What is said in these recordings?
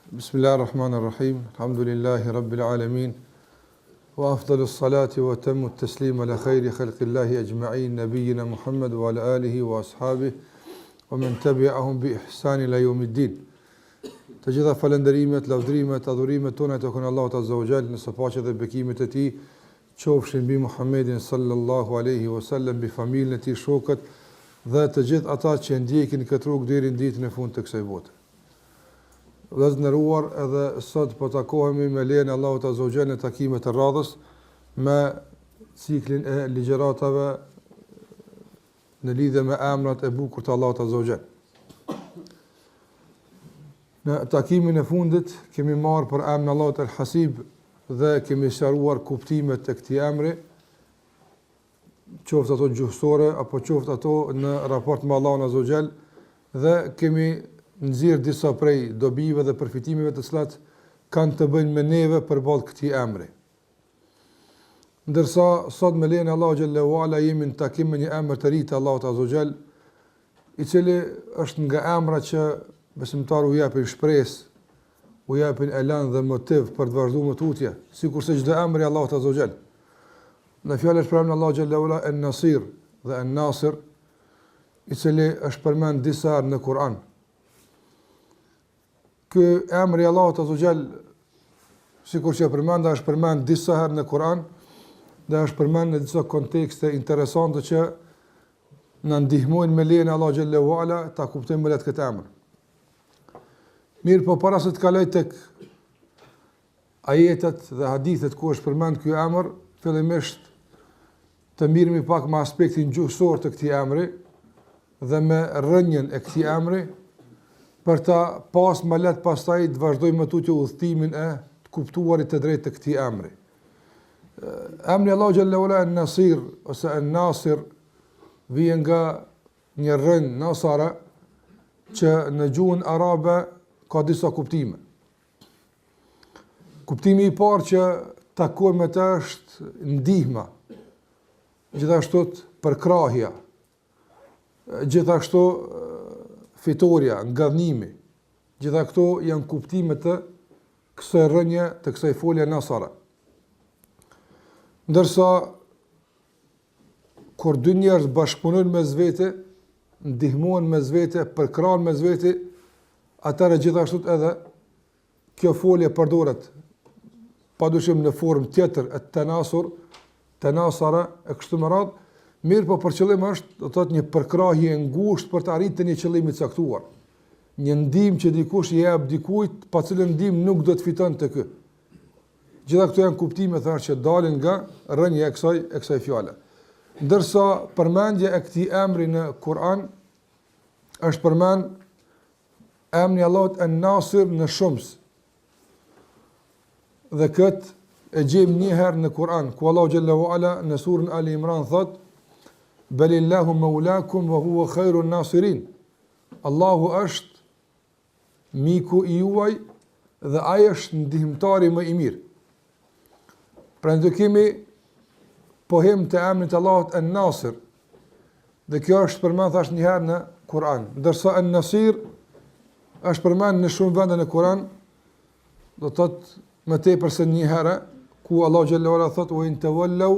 Bismillahirrahmanirrahim. Alhamdulillahi rabbil alamin. Wa afdalus salati wa tammu at-taslim ala khayri khalqillahi ajma'in nabiyyina Muhammad wa ala alihi wa ashabihi wa man tabi'ahum bi ihsan ila yawmiddin. Të gjitha falënderimet, lavdrimet, adhurimet tona të kënë Allahut Azza wa Jall, në paqe dhe bekimet e tij qofshin mbi Muhammedin sallallahu alaihi wasallam, mbi familjen e tij, shokët dhe të gjithë ata që ndjekin këtë rrugë deri në ditën e fundit të kësaj bote. Vëllezër nderuar, edhe sot po takohemi me lejen e Allahut Azza wa Jall në takimet e radhës me ciklin e ligjëratave në lidhje me emrat e bukur të Allahut Azza wa Jall. Në takimin e fundit kemi marrë për emrin Allahut El-Hasib dhe kemi sqaruar kuptimet e këtij emri, qoftë ato gjuhësore apo qoftë ato në raport me Allahun Azza wa Jall, dhe kemi nxjerr disa prej dobive dhe përfitimeve të cilat kanë të bëjnë me neve përballë këtij emri. Ndërsa sot me lejen e Allahu xhallahu ala jemi në takim me një emër të ri të Allahut Azza wa Jall, i cili është nga emrat që besimtaru u japin shpresë, u japin elan dhe motiv për të vazhduar me tutje, sikurse çdo emër i Allahut Azza wa Jall. Në fjalë është përmendur Allahu xhallahu ala en-Nasir dhe en-Nasir, i cili është përmend disa herë në Kur'an. Ky emri i Allahut Azza wa Jall, sikur që përmenda, është përmend disa herë në Kur'an dhe është përmend në disa kontekste interesante që na ndihmojnë me lejen e Allahu xhallahu ala ta kuptojmë më lehtë këtë emër. Mirë, po para se të kaloj tek ajetet dhe hadithet ku është përmend ky emër, fillimisht të mirëmi pak me aspektin gjuhësor të këtij emri dhe me rrënjën e këtij emri, për ta pas më lehtë pastaj të vazhdojmë me tutje udhëtimin e të kuptuarit të drejtë të këtij emri. Emri Allahu xhallahu ala en-Nasir ose en-Nasir vjen nga një rrënjë nasara që në gjuhën arabe ka disa kuptime. Kuptimi i parë që takon me të është ndihma, gjithashtu përkrahja, gjithashtu fitoria, ngadhnimi. Gjitha këto janë kuptime të kësaj rrënje, të kësaj folje nasara. Ndërsa kur dy njerëz bashkëpunojnë mes vete, ndihmohen mes vete, përkrahen mes vete, atëherë gjithashtu edhe kjo folje përdoret padyshim në formë tjetër e tenasur, tenasara e kështu me radhë. Mirë, po për qëllim është, do të thotë, një përkrahje e ngushtë për të arritur një qëllim të caktuar. Një ndihmë që dikush i jep dikujt, pa cilën ndihmë nuk do të fiton te ky. Gjitha këto janë kuptime thërë që dalin nga rrënja e kësaj fjale. Ndërsa përmendja e këtij emri në Kur'an është përmend emri Allahut en-Nasir në shums. Dhe këtë e gjejmë një herë në Kur'an, ku Allahu xhallahu ala në surën Ali Imran thotë: Balillahu maulakum wa huwa khairun nasirin. Allahu është miku i juaj dhe ai është ndihmtari më i mirë. Pra ne kemi pohim të emrit Allahut en-Nasir. Dhe kjo është përmend thash një herë në Kur'an. Ndërsa en-Nasir është përmend në shumë vende në Kur'an, do të thotë më tepër se një herë, ku Allahu xhallahu ala thotë: "Wa in tawallaw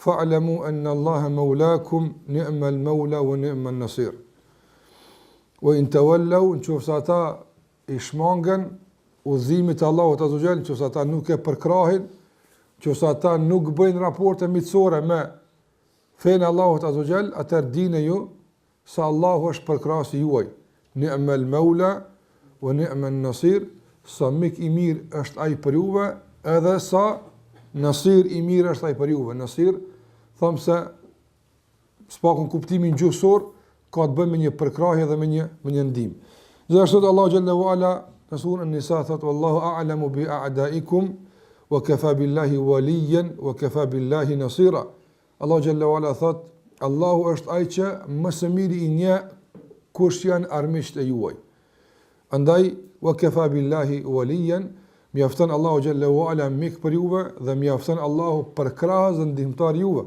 fa'lamu anna Allaha maulakum ni'mal maula wa ni'man nasir." Wa in tawallaw, nëse ata i shmangen udhëzimit të Allahut Azza wa Jall, nëse ata nuk e përkrahin, nëse ata nuk bëjnë raporte miqësore me fenë Allahut Azza wa Jall, atëherë dini ju se Allahu është përkrahësi juaj. Ni'mal maula wa ni'man nasir. Sa mik i mirë është ai për juve, edhe sa nasir i mirë është ai për juve. Nasir, thamë se s'pakun kuptimin gjuhësor, ka të bëjë me një përkrahje dhe me një ndihmë. Gjithashtu Allahu xhallahu ala në surën An-Nisa thotë: "Wallahu a'lamu bi a'daikum wa kafa billahi waliyan wa kafa billahi nasira." Allahu xhallahu ala thotë: Allahu është ai që më së miri i njeh kush janë armiqtë e juaj. Andaj wa kafa billahi waliyan, mjafton Allahu xhallahu ala mik për juve dhe mjafton Allahu përkrahës dhe ndihmtar juve.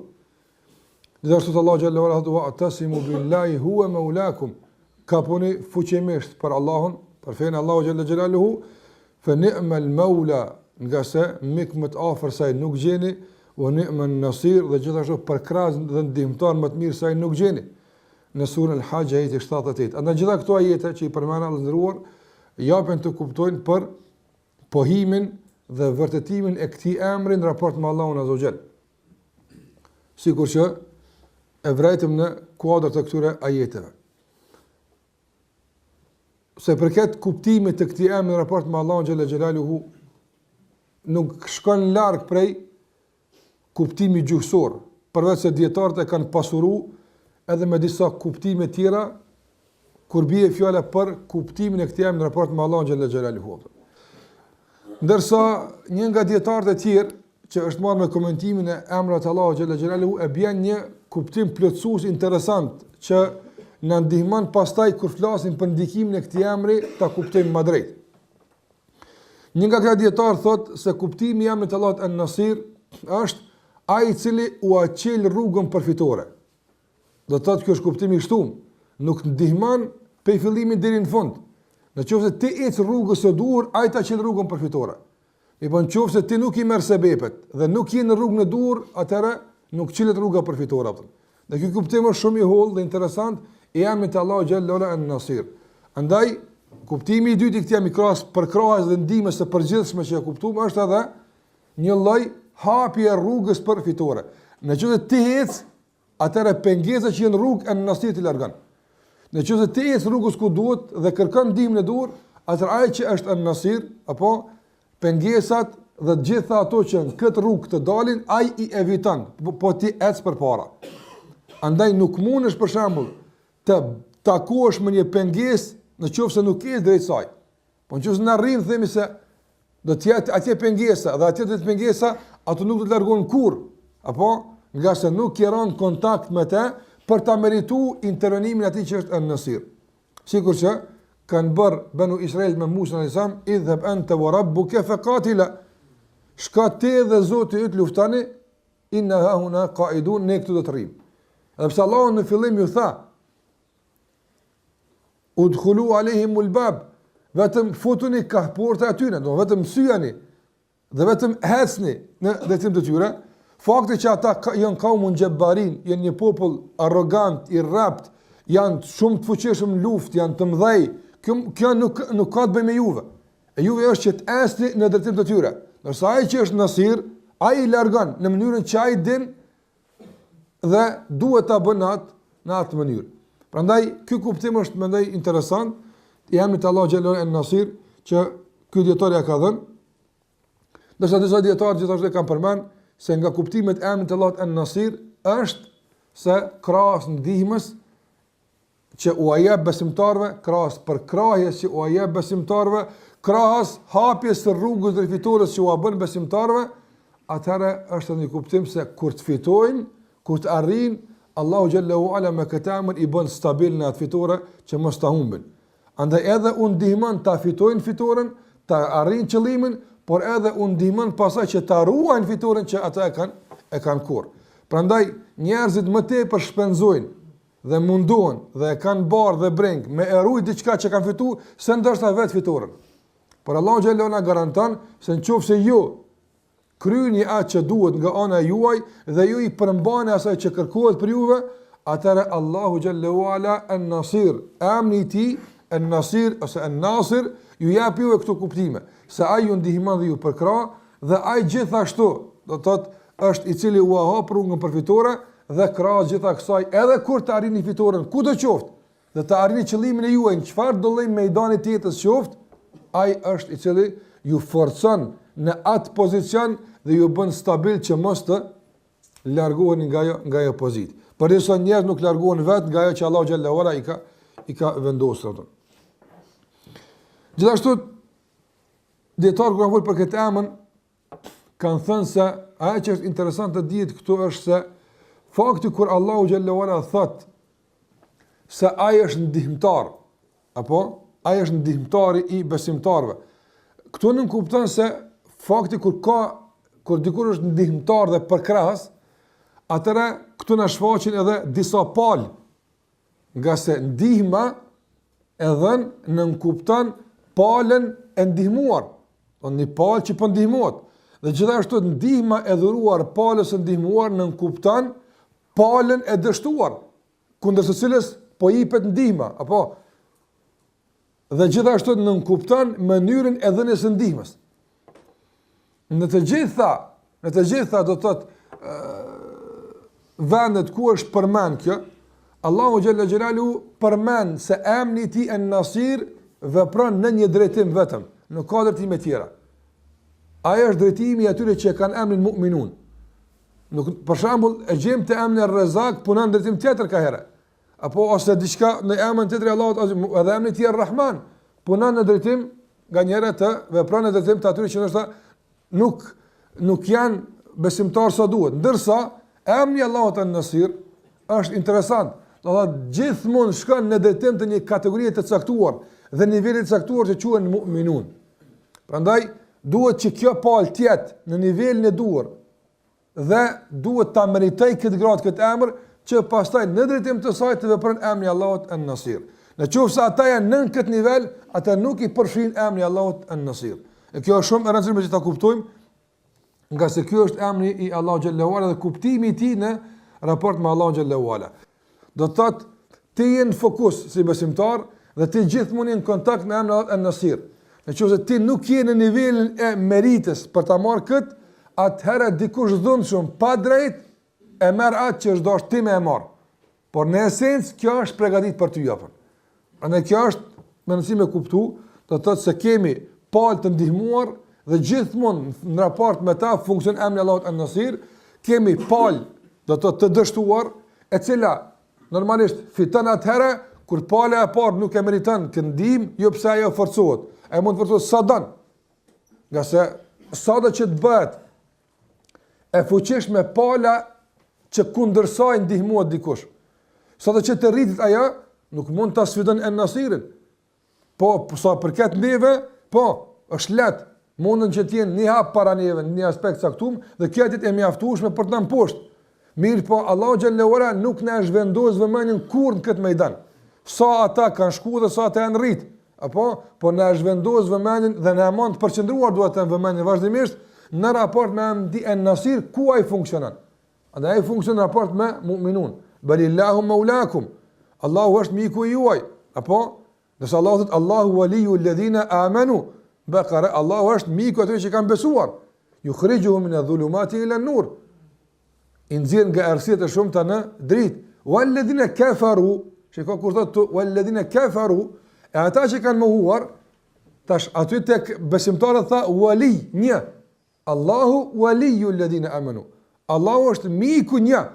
Gjithashtu Allahu xhallahu ala thotë: "Wa'tasimu billahi huwa maulakum." Kaponi fuqimisht për Allahun, për fenë Allahu xhallahu xjalaluhu, fa ni'mal maula, nga se mik më të afër se ai nuk gjeni, wa ni'man nasir, dhe gjithashtu përkrahas dhe ndihmtar më të mirë se ai nuk gjeni. Në surën Al-Hajj ajeti 78. Andaj gjitha këto ajete që i përmenda të nderuar japen të kuptojnë për pohimin dhe vërtetimin e këtij emri në raport me Allahun Azza wa Jall. Sikur që e vrejtëm në kuadër të këtyre ajeteve. Se përket kuptimit të këtij emri në raport me Allahun Xhalla Xhelaluhu nuk shkon larg prej kuptimi gjuhësor, përveç se dietarët e kanë pasuruar edhe me disa kuptime tjera kur bie fjala për kuptimin e këtij emri në raport me Allahun Xhalla Xhelaluhu. Ndërsa një nga dietarët e tjerë që është marrë me komentimin e emrave të Allahut Xhalla Xhelaluhu e bën një kuptim plotësues interesant që na ndihmon pastaj kur flasim për ndikimin e këtij emri ta kuptojmë më drejt. Një nga këta dietarë thotë se kuptimi i emrit të Allahut An-Nasir është ai i cili u aqel rrugën përfitore. Do të thotë ky është kuptimi i shtuar, nuk ndihmon prej fillimit deri në fund. Nëse ti ec rrugës së duhur, ai ta aqel rrugën përfitore. Nëse ti nuk i merr sebepet dhe nuk je në rrugën e duhur, atëherë nuk qilet rruga përfitore atë. Dhe ky kuptim është shumë i holl dhe interesant i emrit të Allahut Xhallahu An-Nasir. Andaj kuptimi i dytë i këtij mikros për krahas dhe ndihmës së përgjithshme që e kuptuam është edhe një lloj hapje rrugës përfitore. Nëse ti ec, atëherë pengesa që në rrugë An-Nasir të largon. Nëse ti ec rrugës ku duhet dhe kërkon ndihmën e duhur, atëherë ai që është An-Nasir apo pengesat dhe gjitha ato që në këtë rrugë të dalin, ai i eviton, po ti ec përpara. Andaj nuk mundesh për shembull të takosh me një pengesë nëse nuk ke drejt saj. Po nëse na rrim themi se do të jetë atje pengesa dhe atje do të pengesa, ato nuk do të largohen kurrë. Apo nga se nuk ke rënë kontakt me të për ta merituar intervenimin atij që është An-Nasir. Sikur që kanë bërë Banu Israil me Musa alayhis salam, idhhab anta wa rabbuka faqatila. Shka ti dhe Zoti yt luftani, inna hahuna qaidun, ne këtu do të rrim. Edhe pse Allahu në fillim ju tha udkhulu alehimul bab, vetëm futuni ka porta aty, do vetëm syani dhe vetëm hecni në drejtim të tyre. Fakti që ata janë kaumun xhabbarin, janë një popull arrogant, i rrapt, janë shumë të fuqishëm në luftë, janë të mëdhej. Kjo nuk ka të bëjë me juve. E juve është që të esni në drejtim të tyre. Ndërsa ai që është Nasir, ai i largon në mënyrën që ai din dhe duhet ta bën në atë mënyrë. Prandaj ky kuptim është mendoj interesant i emrit të Allahu Xhallahu An-Nasir që ky dietar ja ka dhënë. Ndërsa disa dietarë gjithashtu kanë përmend se nga kuptimet e emrit të Allahut An-Nasir është se krahas ndihmës që u jep besimtarëve, krahas përkrahjes që u jep besimtarëve, krahas hapjes së rrugës drejtitores që u bën besimtarëve, atëherë është një kuptim se kur të fitojnë, kur të arrijnë, Allahu Xhallahu Ala me këtë emër i bën stabil në atë fitore që mos ta humbin. Andaj edhe u ndihmon ta fitojnë fitoren, ta arrijnë qëllimin, por edhe u ndihmon pasaj që ta ruajnë fitoren që ata e kanë kurrë. Prandaj njerëzit më tepër shpenzojnë dhe mundohen dhe e kanë barë dhe breng me eruj diçka që kanë fituar se ndoshta vetë fitoren. Por Allahu Xhallahu na garanton se nëse ju kryeni atë që duhet nga ana juaj dhe ju i përmbani asaj që kërkohet për juve, atëherë Allahu Xhallahu Ala An-Nasir, emri i tij An-Nasir ose An-Nasir, ju jep juve këto kuptime, se ai ju ndihmon dhe ju përkrah dhe ai gjithashtu, do të thotë është i cili u hap rrugën përfitore dhe krahas gjitha kësaj edhe kur të arrini fitoren kudo qoftë, dhe të arrini qëllimin e juaj në çfarë do lloj mejdani të jetës qoftë, ai është i cili ju forcon në atë pozicion dhe ju bën stabil që mos të largoheni nga ajo pozitë. Por disa njerëz nuk largohen vetë nga ajo që Allahu Xhallahu Ala i ka vendosur. Gjithashtu dietar kur vol për këtë emër kanë thënë se ajo që është interesante të dihet këtu është se fakti kur Allahu Xhallahu Ala thot se ai është ndihmtar, apo ai është ndihmtari i besimtarëve. Këtu nuk kupton se fakti kur dikur është ndihmtar dhe përkrahas, atëra këtu na shfaqin edhe disa palë, nga se ndihma edhe në kupton palën e ndihmuar, një palë që po ndihmohet. Dhe gjithashtu ndihma e dhuruar palës së ndihmuar nënkupton palën e dështuar, kundër së cilës po jepet ndihma, apo dhe gjithashtu nënkupton mënyrën e dhënies së ndihmës. Në të gjitha do të thotë vendet ku është përmend kjo, Allahu xhalla xhelalu përmend se emri i tij an-Nasir vepron në një drejtim vetëm, nuk ka drejtime tjera. Ajo është drejtimi i atyre që kanë emrin Mu'minun. Nuk, për shembull, e gjejmë te emri Ar-Razzaq punon në drejtim tjetër ka herë. Apo ose diçka në emrin tjetër i Allahut, edhe emri i tij Ar-Rahman punon në drejtim nganjëherë të vepron në drejtim të atyre që ndoshta nuk janë besimtarë sa duhet. Ndërsa emri i Allahut An-Nasir është interesant. Do të thotë gjithmonë shkon në drejtim të një kategorie të caktuar dhe niveli të caktuar që quhen Mu'minun. Prandaj duhet që kjo palë të jetë në nivelin e duhur dhe duhet ta meritoj këtë gradë këtë emër që pastaj në drejtim të saj të vepron emri i Allahut An-Nasir. Nëse ata janë nën këtë nivel, ata nuk i përfshin emri i Allahut An-Nasir. E kjo është shumë e rëndësishme që ta kuptojmë, nga se ky është emri i Allahut xhallahu ala dhe kuptimi i tij në raport me Allahun xhallahu ala. Do të thotë ti je në fokus si besimtar dhe ti gjithmonë në kontakt me emrin An-Nasir. Nëse ti nuk je në nivelin e meritës për ta marrë kët, atëherë dikush dhunshëm pa drejt e merr atë që është dashur ti më e marr. Por në esencë kjo është përgatitur për ty apo. Andaj kjo është më rëndësishme me kuptu, do të thotë se kemi palë të ndihmuar dhe gjithmonë në raport me ta funksion emri Allahut An-Nasir, kemi palë do të thotë të dështuar, e cila normalisht fiton atëherë kur pala e parë nuk e meriton këndim, jo pse ajo forcohet. Ai mund të forcohet sa don. Nga se sado që të bëhet e fuqishme pala që kundërsoj ndihmohet dikush. Sado që të rritit ajo nuk mund ta sfidon An-Nasirin. Po sa përket neve, po është lehtë. Mundën që të jenë një hap para neve, në një aspekt caktuar dhe kjo atë e mjaftueshme për të nën poshtë. Mirë po, Allahu xhallahu ala nuk na zhvendos vëmendjen kurrë në këtë ميدan. Sa ata kanë shku dhe sa ata janë rrit. Apo, po na zhvendos vëmendjen dhe na mund të përqendruar duhet të vëmendjen vazhdimisht në raport me Amdi An-Nasir ku ai funksionon. Andaj ai funksionon në raport me mu'minun. Balillahu maulakum. Allahu është miku juaj. Apo, nëse Allahu thot Allahu waliyul ladhina amanu, Baqara, Allahu është miku atyre që kanë besuar. Yukhrijuhum min adh-dhulumati ila an-nur. Inzir nga errësitë e shumta në dritë. Walladhina kafaru, shikoj kur thotë walladhina kafaru, e ata që kanë mohuar, tash aty tek besimtarët tha wali, një. Allahu waliyul ladhina amanu. Allahu është miku një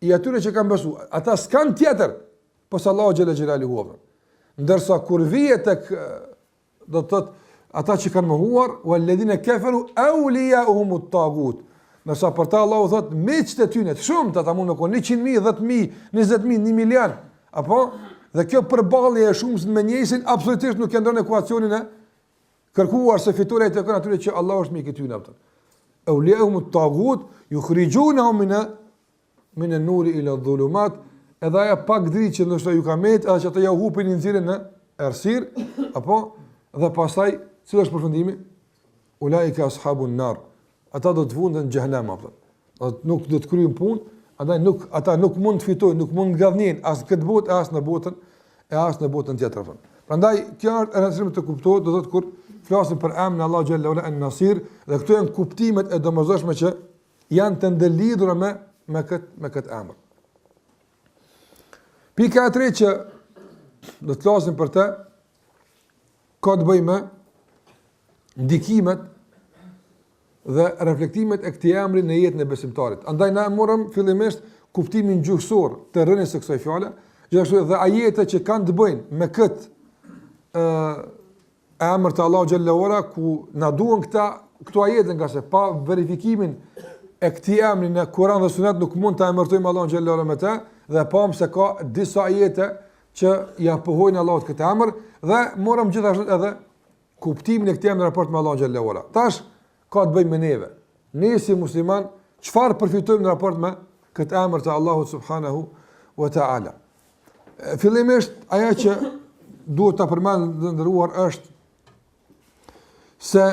i atyre që kanë besuar. Ata s'kan tjetër pas Allahu xhela xhelaluhu. Ndërsa kur vihet tek do të thotë ata që kanë mohuar, walladhina kafaru awliya'uhum at-taghut. Nësa për ta Allahu thot miqtë e tyre, shumë ata mund të konë 100.000, 10.000, 20.000, 1 milion. Apo dhe kjo përballje e shumës me njësin absolutisht nuk e ndron ekuacionin e kërkuar se fitore të kanë atyre që Allahu është mik i tyre ata. Awliya'uhum at-taghut yukhrijunahum min an-nur ila adh-dhulumat. Edhe aja pak dritë që ndoshta ju ka met, edhe që ata ja hupin nxirën në errësir, apo dhe pastaj cili është përfundimi? Ulaika ashabun nar. Ata do të vunden në xhenem apo. Nuk do të kryejnë punë, andaj ata nuk mund të fitojnë, nuk mund të gavnin as këtë botë as në botën tjetër. Prandaj kjo është e rëndësishme të kuptohet, do thotë kur flasim për emrin Allah xhallahu ala an-Nasir, dhe këto janë kuptimet e domosdoshme që janë të ndëlidhura me këtë emër. Pika e tretë që do të flasim për të ka të bëjë me ndikimet dhe reflektimet e këtij emri në jetën e besimtarit. Andaj na morëm fillimisht kuptimin gjuhësor të rënies së kësaj fjale, gjithashtu edhe ajete që kanë të bëjnë me këtë emër të Allahu xhallahu ala ku na duan këto ajete nga se pa verifikimin e këtij emri në Kur'an dhe Sunet nuk mund ta emërtojmë Allahun xhallahu ala me të, dhe pam se ka disa ajete që ja pohojnë Allahut këtë emër dhe morëm gjithashtu edhe kuptimin e këtij emri në raport me Allahun xhallahu ala. Tash ka të bëjmë me neve. Ne si musliman, çfarë përfitojmë në raport me këtë emër të Allahut subhanahu wa ta'ala? Fillimisht, ajo që duhet ta përmend të ndëruar është se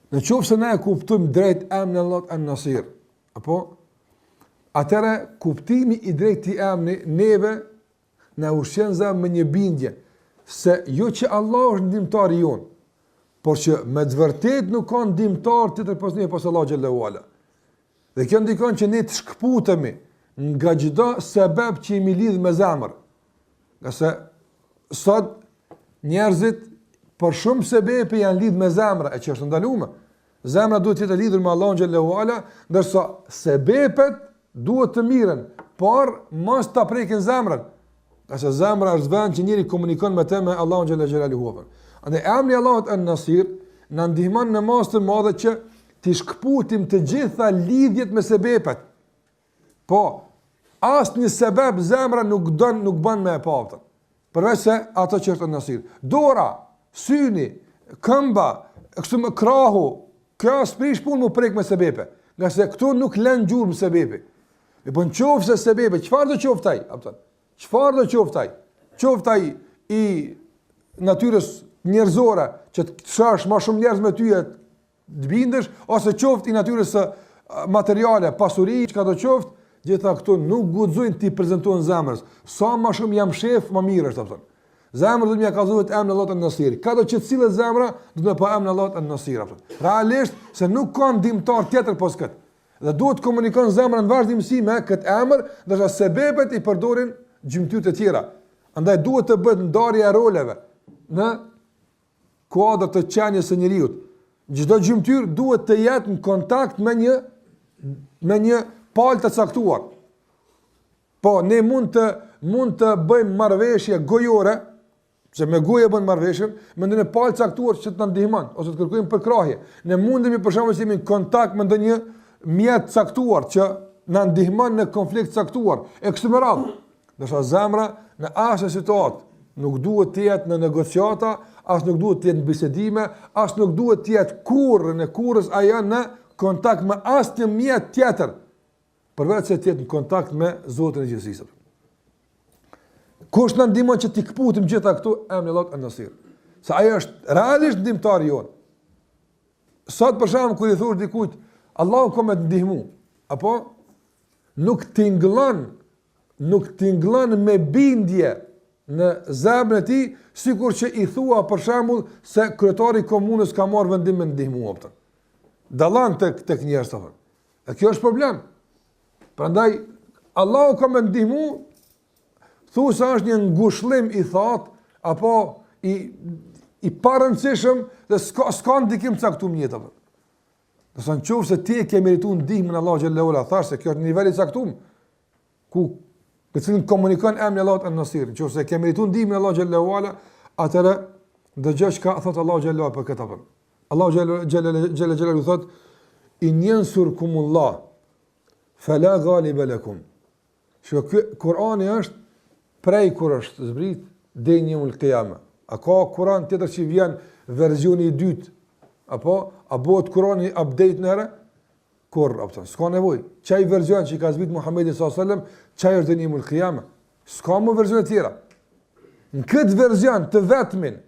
Në qoftë se ne e kuptojmë drejt emrin Allahut An-Nasir, apo atëra kuptimi i drejtë i emrit neve na ushqen me një bindje se jo që Allah është ndihmtari jon, por që me të vërtet nuk ka ndihmtar tjetër pas ne pas Allah xhallahu ala. Dhe kjo ndikon që ne të shkputemi nga çdo sebeb që jemi lidh me zemër. Qase sot njerëzit për shumë sebepe janë lidh me zemra, e që është ndaluar. Zemra duhet të jetë lidhur me Allahun xhallahu ala, ndërsa sebepet duhet të miren, por mos ta prekin zemrën. Qase zemra është vend që njëri komunikon me të me Allahun xhallahu xhelaluhu. Andaj emri Allahut An-Nasir na ndihmon në masë të madhe që të shkputim të gjitha lidhjet me sebepet. Po, asnjë sebeb zemra nuk bën me e paftën. Përveç se ato që është An-Nasir. Dora, syni, këmba, kështu me krahu, kjo s'prish punë mu prek me sebepe. Nga se këtu nuk lën gjurmë sebepe. E po në qoftë se sebepe, çfarë do qoftaj? Çfarë do qoftaj? Qoftaj i natyrës njerëzore, që të shash ma shumë njerëz me tyje të bindesh, ose qoftë i natyrës materiale, pasuri, çka do qoftë, gjitha këtu nuk guxojnë t'i prezantojnë zemrës. Sa ma shumë jam shef, më mirë është, Zemra do të më kallëzohet emri Allahut An-Nasir. Ka do që cilët zemra do të më pa emrin Allahut An-Nasir. Realisht se nuk ka ndihmtar tjetër pos kët. Dhe duhet të komunikon zemra në vazhdimsi me këtë emër, ndërsa sebepet i përdorin gjymtyr të tjera. Andaj duhet të bëhet ndarja e roleve në kuadër të qenies së njeriu. Çdo gjymtyr duhet të jetë në kontakt me një palë të caktuar. Po ne mund të bëjmë marrëveshje gojore, se me goje bën marrëveshjen, me ndonjë palë caktuar që të na ndihmon ose të kërkojmë përkrahje. Ne mundemi për shembull të jemi në kontakt me ndonjë mjet caktuar që na ndihmon në konflikt caktuar. E kështu me radhë. Ndërsa zemra në asnjë situatë nuk duhet të jetë në negociata, as nuk duhet të jetë në bisedime, as nuk duhet të jetë kurrë në kurrës ajo në kontakt me asnjë mjet tjetër, përveç se të jetë në kontakt me Zotin e gjithësisë. Kush na ndihmon që t'i kputim gjitha këtu emri Allahut An-Nasir? Se ai është realisht ndihmtari jon. Sot për shembull kur i thosh dikujt, Allahu ka më të ndihmu, apo nuk tingëllon me bindje në zemrën e tij, sikur që i thua për shembull se kryetari i komunës ka marrë vendim me ndihmu opta. Dallon tek njerëz apo. E kjo është problem. Prandaj Allahu ka më ndihmu, thu se është një ngushëllim i thatë, apo i parëndësishëm dhe s'ka ndikim caktuar në jetë. Nëse në qoftë se ti e ke merituar ndihmën e Allahut xhallahu ala, thash se kjo është niveli i caktuar ku me cilin komunikon emri Allahut An-Nasir. Nëse se ke merituar ndihmën e Allahut xhallahu ala, atëra dëgjoj çka thot Allahu xhallahu për këtë punë. Allahu xhallahu thot: "In yansurkumullah fala ghaliba lakum." Ky Kurani është prej kur është zbrit deri në yawmul qiyama. A ka Kur'an tjetër që vjen versioni i dytë? Apo a bëhet Kur'ani update nëre? Kur apo s'ka nevojë. Çaj version që ka zbrit Muhamedi sallallahu alaihi wasallam, çaj është deri në yawmul qiyama. S'ka më versione tjera. Në këtë version të vetmin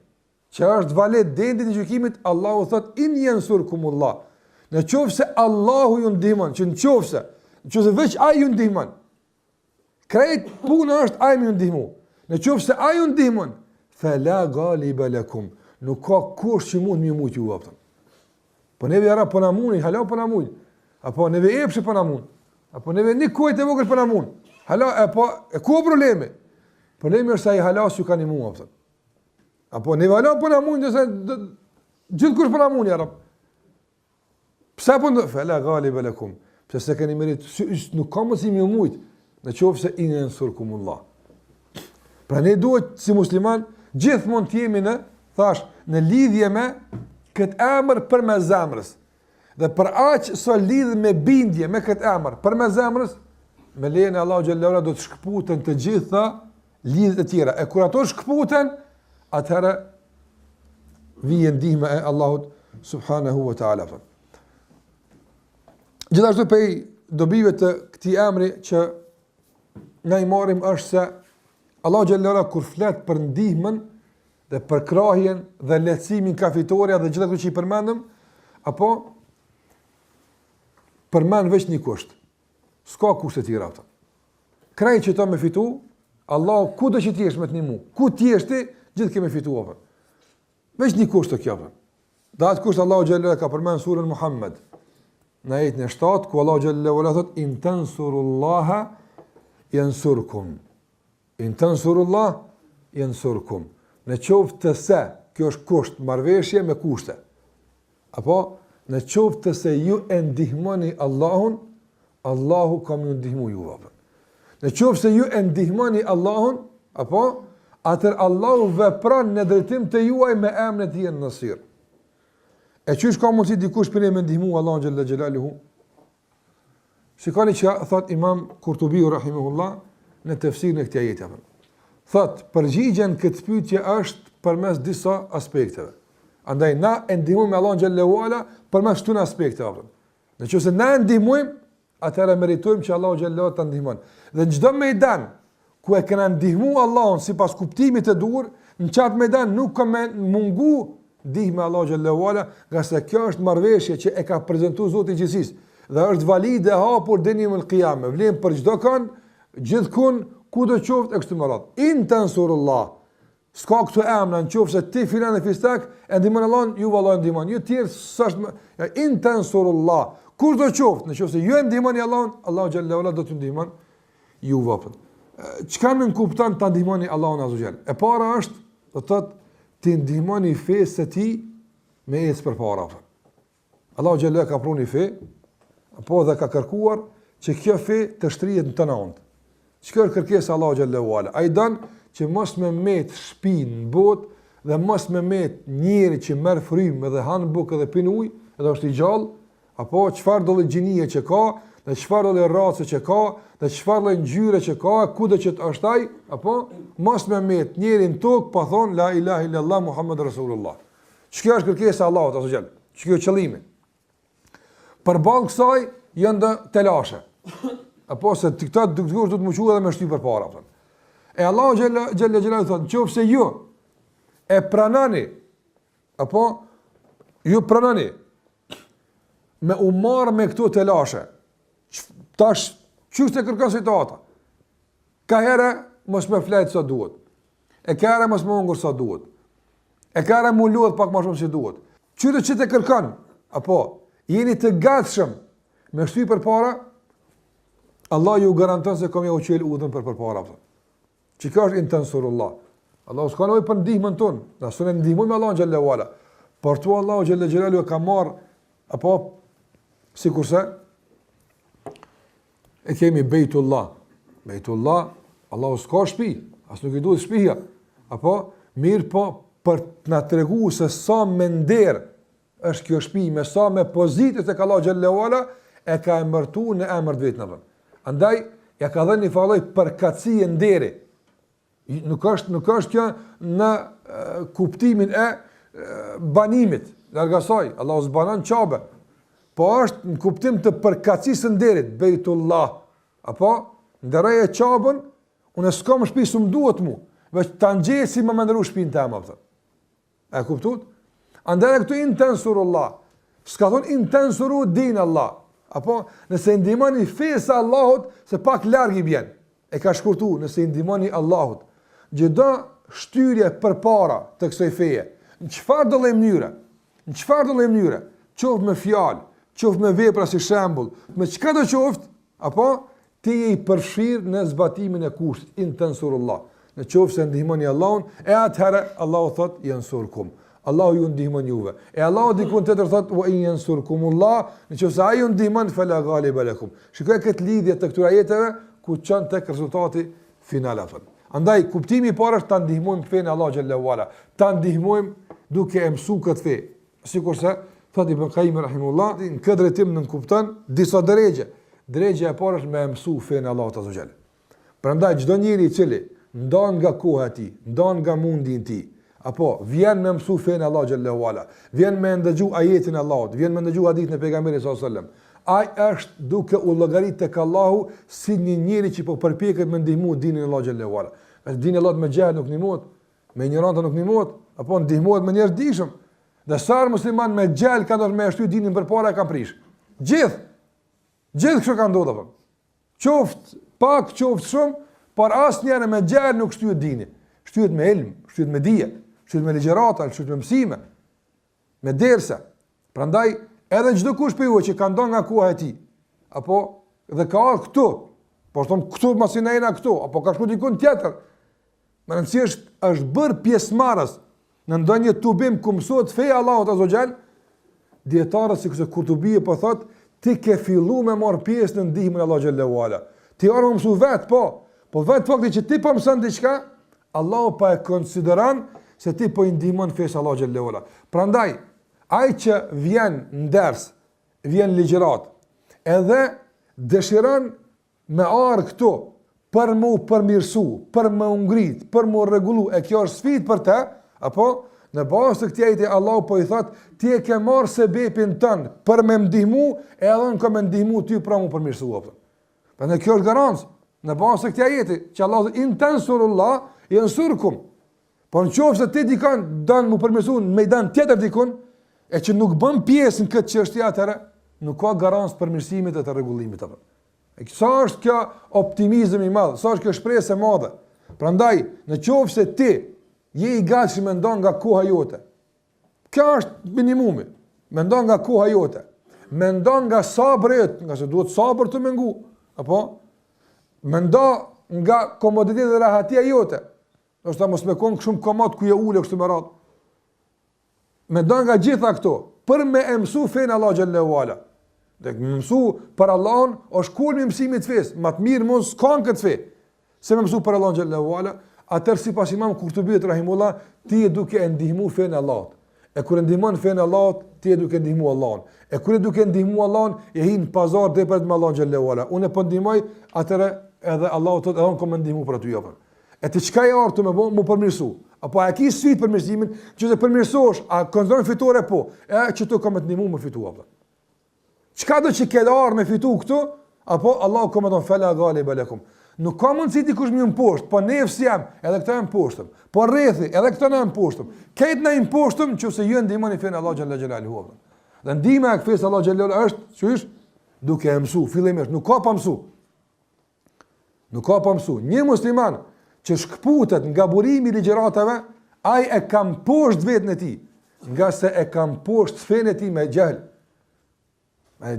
që është valid deri në gjykimit, Allahu thot in yansurkumullah. Në qoftë se Allahu ju ndihmon, që në qoftë se veç ai ju ndihmon. Krejt puna është ai më ndihmu. Në qoftë se ai ju ndihmon, fala ghaliba lakum. Nuk ka kush që mund më mujt ju vaptën. Po neve ara po na muni, hala po na mund. Apo neve epshi po na mund. Apo neve një kujt e vogël po na mund. Hala e ku problemi? Problemi është se ai hala s'ju kanë mua vaptën. Apo neve hala po na mund, se gjithkush po na mund ara. Pse po fala ghaliba lakum? Pse se keni merit nuk ka mos i më mujt. Në qoftë se in yansurkumullah. Pra ne duhet si musliman gjithmonë të jemi në lidhje me këtë emër përmes zemrës. Dhe për aq sa lidh me bindje me këtë emër përmes zemrës, me lejen e Allahu xhallahu ala do të shkputen të gjitha lidhjet e tjera. E kur ato shkputen, atëherë vjen ndihma e Allahut subhanahu wa taala. Gjithashtu prej dobive të këtij emri që ne i marrim është se Allahu xhallahu ala kur flet për ndihmën dhe për krahjen dhe lehtësimin kafitorja dhe gjitha këto që i përmendëm, apo përmend veç një kusht. S'ka kushte tjera ata. Kraj që ta me fitu, Allah ku do që t'jesh me të një mu, ku t'jesh ti, gjithë keme fitu apë. Veç një kusht të kjapë. Dhe atë kusht Allahu Gjellera ka përmenë surën Muhammed. Në ajetin e 7, ku Allahu Gjellera thot, in tansurullaha yansurkum. In tansurullah yansurkum. Në qoftë të se, kjo është kusht, marrëveshje me kushte. Apo, në qoftë të se ju e ndihmoni Allahun, Allahu kam ju ndihmu ju apë. Në qoftë se ju e ndihmoni Allahun, apo, atër Allahu vepran në drejtim të juaj me emrin e tij Nasir. E qysh ka mundësi dikush për ne me ndihmu Allahun xhalla xhelaluhu? Shikoni që thot Imam Kurtubiu rahimahullah në tefsirin e këtij ajeti. Thot, përgjigjen këtë pyetje është përmes disa aspekteve. Andaj na e ndihmojmë Allahun xhallahu ala përmes këtyre aspekteve. Nëse na e ndihmojmë, atëherë meritojmë që Allahu xhallahu ta ndihmon. Dhe në çdo ميدan ku e kena ndihmu Allahun sipas kuptimit të duhur, në çat ميدan nuk ka mungu ndihmë Allahu xhallahu ala, gjasë kjo është marrëveshje që e ka prezantuar Zoti i gjithësisë dhe është valide hapur deri në qiyam. Vlen për çdo kënd, gjithkund, kudo qoftë e kështu me radhë. In tansurullah. S'ka këtu emra, nëse ti filan e fistak e ndihmon Allahun, ju vallai ndihmon. Ju tjerë s'është in tansurullah. Kur do qoftë, nëse ju e ndihmoni Allahun, Allahu xhallahu ala do t'ju ndihmon ju vapën. Çka më kupton ta ndihmoni Allahun azza xal? E para është, do të thotë, ti ndihmoni fesë së tij me ecë përpara. Allahu xhallahu ka pruni fe, apo dhe ka kërkuar që kjo fe të shtrihet në të nënt. Çka është kërkesa Allahu xhallahu ala? Ai don që mos me met shpinë në botë dhe mos me met njëri që merr frymë dhe han bukë dhe pin ujë, edhe është i gjallë, apo çfarë do gjinie që ka, dhe çfarë do race që ka, dhe çfarë ngjyre që ka, kudo që është ai, apo mos me met njëri në tokë pa thon la ilaha illallah Muhammedur Rasulullah. Çka është kërkesa e Allahut azza xal? Çka është qëllimi? Përballë kësaj janë telashe. Apo se këta dikush do të më quajë edhe me shtyp përpara. E Allahu xhallahu thotë, nëse ju e pranoni, apo ju pranoni me u marrë me këto telashe, tash çështë e kërkon situata. Ka herë mos më flet sa duhet. E ka herë mos më hungur sa duhet. E ka herë më luhet pak më shumë se duhet. Çdo që të kërkon, apo jeni të gatshëm me shtyp përpara, Allah ju garanton se kam ja uqel udhën për përpara. Që ka është intensurullah. Allah s'ka nevojë për ndihmën tonë, na sonë ndihmojmë Allahun xhallahu ala. Por tu Allahu xhallahu xhelalu e ka marr, apo sikurse e kemi Bejtullah. Bejtullah, Allahu s'ka shtëpi, as nuk i duhet shtëpia. Apo mirë po për të na treguar se sa me nder është kjo shtëpi, me sa me pozitë tek Allahu xhallahu ala e ka emërtuar në emër të vetëm. Andaj ja ka dhënë një falloj përkatësi e nderi. Nuk është kjo në kuptimin e banimit, larg asaj, Allahu s'banon çabe. Po është në kuptim të përkatësisë së nderit, Bejtullah. Apo nderoj e çabën, unë s'kam shtëpi s'm duhet mu, veç ta ngjesi më ndëru shtëpinë tëm apo. E kuptuat? Andaj këtu intensurullah. S'ka thon intensuru din Allah. Apo nëse ndihmoni fesë Allahut, se pak larg i bjen. E ka shkurtu, nëse ndihmoni Allahut. Çdo shtyrje përpara të kësaj feje, në çfarë do lloj mënyre, qoftë me fjalë, qoftë me vepra si shembull, me çka do qoftë, apo ti je i përfshirë në zbatimin e kushtit, intensurullah. Në qoftë se ndihmoni Allahun, e atëherë Allahu thot yansurkum. Allahu ju ndihmon juve. E Allahu dikun tjetër thot wa in yansurkumullah, nëse ai ju ndihmon fala ghaliba lakum. Shikoj këtë lidhje të këtyre ajeteve ku çon tek rezultati final atë. Andaj kuptimi i parë është ta ndihmojmë fenë Allahu xhallahu ala. Ta ndihmojmë duke e mësuar këtë fe. Sikurse thot Ibn Qayyim rahimullah, në këtë drejtim nën kupton disa drejgje. Drejgja e parë është me mësu fenë Allahut azza xal. Prandaj çdo njeri i cili ndon nga koha e tij, ndon nga mundi i tij, apo vjen me mësu fenë Allahu xhallahu ala, vjen me ndëgju ajetin e Allahut, vjen me ndëgju hadithin e pejgamberit sallallahu alajhi wasallam. Ai është duke u llogarit tek Allahu si një njeri që po përpiqet me ndihmu dinin e Allahu xhallahu ala. Me dinin e Allahut me gjallë nuk ndihmohet, me ignorancë nuk ndihmohet, apo ndihmohet me njerëz dishëm. Dhe sa musliman me gjel ka dorë me shty dinin përpara e kanë prish. Gjithë kështu ka ndodhur apo. Qoft pak, qoft shumë, por asnjëherë me gjel nuk shtyhet dini. Shtyhet me ilm, shtyhet me dije, shtyhet me ligjërata, shtyhet me mësime, me dersa. Prandaj edhe çdo kush për ju që ka ndonë nga koha e tij, apo dhe ka ardhur këtu, po thon këtu mos i nëna këtu, apo ka shku dikun tjetër. Më rëndësisht është bërë pjesëmarrës në ndonjë tubim ku mësohet feja Allahut azza xal, dietarët sikur Kurtubi po thotë, ti ke filluar me marr pjesë në ndihmën e Allahut xhallahu ala. Ti orë mësu vet, po vet fakti që ti po mëson diçka, Allahu pa e konsideron se ti po i ndihmon fesë Allahut xhallahu ala. Prandaj ai që vjen në ders, vjen ligjërat, edhe dëshiron me arë këtu për mu përmirësu, për më ngrit, për më rregullu, e kjo është sfidë për te, apo në bazë të këtij ajeti Allahu po i thot, ti e ke marrë sebepin tënd për me ndihmu, edhe unë kam ndihmu ty për më përmirësu apo. Prandaj kjo është garancë në bazë të këtij ajeti që Allahu thotë in tansurullah yansurkum. Po nëse ti dikon don më përmirësu në ميدan tjetër dikun, e që nuk bën pjesë në këtë çështje atëherë, nuk ka garancë përmirësimit e të rregullimit apo. E sa është kjo optimizëm i madh, sa është kjo shpresë e madhe. Prandaj, nëse ti je i gatshëm me ndon nga koha jote. Kjo është minimumi. Me ndon nga koha jote. Me ndon nga sabrit, nga se duhet sabër të mengu, apo me ndon nga komoditeti dhe rahatia jote. Ose mos me kon shumë komod ku je ulë kështu me radhë. Me ndon nga gjitha këto për me mësu fen Allah xhallahu ala. Dhe mësu për Allahun është kulmi i mësimit të fesë, më të mirë mos kanë këtë fe. Se më mësu për Allahun xhallahu ala, atëherë sipas Imam Kurtubi rahimullah, ti e duke e ndihmu fen Allahut. E kur e ndihmon fen Allahut, ti e duke ndihmu Allahun. E kur e duke ndihmu Allahun, e hin pazar drejt me Allahun xhallahu ala. Unë po ndihmoj, atëherë edhe Allahu thotë, edhe unë kam ndihmu për aty apo. E ti çka e artu me më përmirësu? Apo a ki sfidë përmirësimin, që të përmirësosh, a konsideron fitore po, e që të kam të ndihmu me fitu apo. Çka do që ke arë me fitu këtu, apo Allahu ka më thonë fala ghalib lakum. Nuk ka mundësi dikush më imposht, po nefsi jam, edhe këta jam poshtëm. Po rrethi, edhe këta na imposhtëm. Këtë na imposhtëm nëse ju ndihmoni fen Allah xhallahu xhelaluhu. Dhe ndihma e fen Allah xhallahu është çish duke e mësu, fillimisht nuk ka pa mësu. Nuk ka pa mësu. Një musliman që shkputet nga burimi i ligjëratave, ai e kam poshtë vetën e tij, nga se e kam poshtë fen e tij me xhel.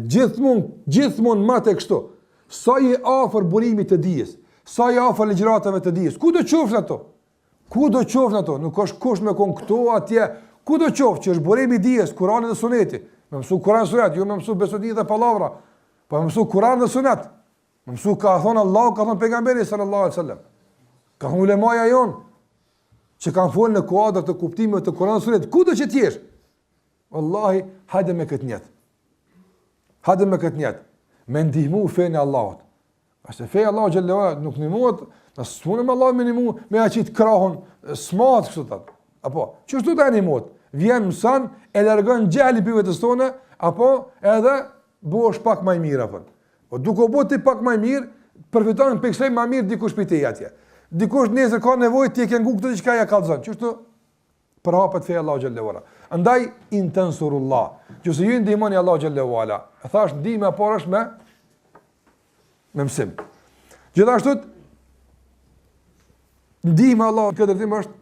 Gjithmonë më tek kështu. Sa i afër burimit të dijes, sa i afër ligjëratave të dijes. Ku do qofshin ato? Ku do qofshin ato? Nuk ka kush me kon këto atje. Ku do qofsh që është burimi i dijes, Kurani dhe Suneti. Me mësu Kur'an Sunet, jo me mësu besodi dhe pallavra. Po me mësu Kur'an dhe Sunet. Me mësu ka thonë Allahu, ka thonë pejgamberi sallallahu alaihi wasallam. Ka thonë ulemaja jon që kanë folë në kuadër të kuptimit të Kur'anit dhe Sunet. Ku do që të jesh? Wallahi, hajde me këtë njetë. Hajde me këtë njetë. Me ndihmu fejnë Allahot. Ase fejnë Allahot gjellëva nuk ndihmuat, nësë s'punë me Allah me ndihmu, me aqit krahun, smatë kështu të të. Apo, qështu të ndihmuat? Vjen mësan, e largon gjeli për vetës tone, apo edhe bosh pak maj mirë, apo. O duko bo ti pak maj mirë, përfiton për kësaj maj mirë dikush për te atje. Dikush nesër ka nevoj, ti e ke ngu këtë që ka ja kalzon. Qështu? Për hapët fejnë Allahot gjellëva. Andaj, intensurullah. Qëse ju ndihmoni Allahu xhallahu ala. E thash ndihma e parë është me mësim. Gjithashtu ndihma Allahu këtë drejtim është